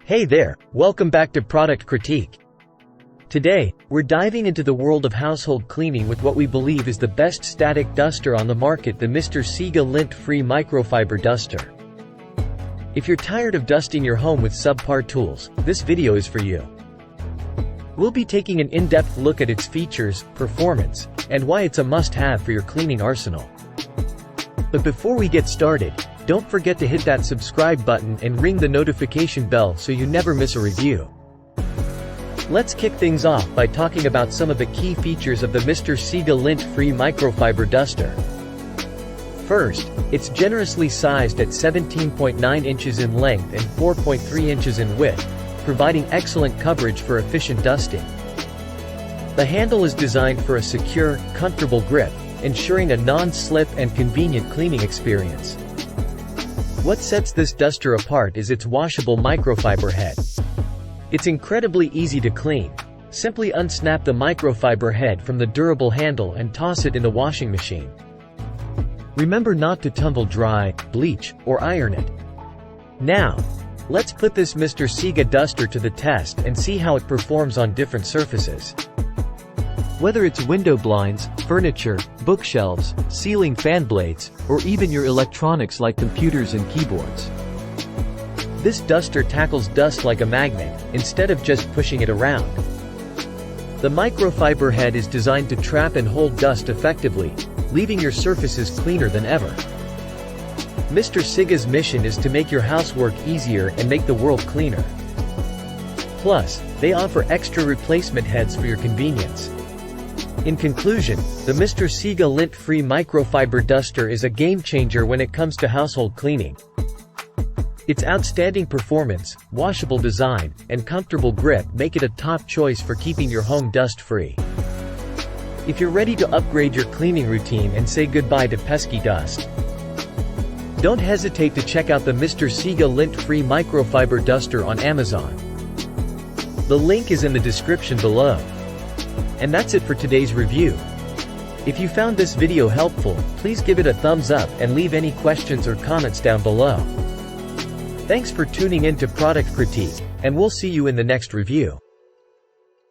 Hey there, welcome back to Product Critique. Today, we're diving into the world of household cleaning with what we believe is the best static duster on the market, the Mr.Siga lint-free microfiber duster. If you're tired of dusting your home with subpar tools, this video is for you. We'll be taking an in-depth look at its features, performance, and why it's a must-have for your cleaning arsenal. But before we get started, don't forget to hit that subscribe button and ring the notification bell so you never miss a review. Let's kick things off by talking about some of the key features of the Mr.Siga lint-free microfiber duster. First, it's generously sized at 17.9 inches in length and 4.3 inches in width, providing excellent coverage for efficient dusting. The handle is designed for a secure, comfortable grip, ensuring a non-slip and convenient cleaning experience. What sets this duster apart is its washable microfiber head. It's incredibly easy to clean. Simply unsnap the microfiber head from the durable handle and toss it in the washing machine. Remember not to tumble dry, bleach, or iron it. Now, let's put this Mr.Siga duster to the test and see how it performs on different surfaces. Whether it's window blinds, furniture, bookshelves, ceiling fan blades, or even your electronics like computers and keyboards. This duster tackles dust like a magnet, instead of just pushing it around. The microfiber head is designed to trap and hold dust effectively, leaving your surfaces cleaner than ever. Mr.Siga's mission is to make your housework easier and make the world cleaner. Plus, they offer extra replacement heads for your convenience. In conclusion, the Mr.Siga lint-free microfiber duster is a game-changer when it comes to household cleaning. Its outstanding performance, washable design, and comfortable grip make it a top choice for keeping your home dust-free. If you're ready to upgrade your cleaning routine and say goodbye to pesky dust, don't hesitate to check out the Mr.Siga lint-free microfiber duster on Amazon. The link is in the description below. And that's it for today's review. If you found this video helpful, please give it a thumbs up and leave any questions or comments down below. Thanks for tuning in to Product Critique, and we'll see you in the next review.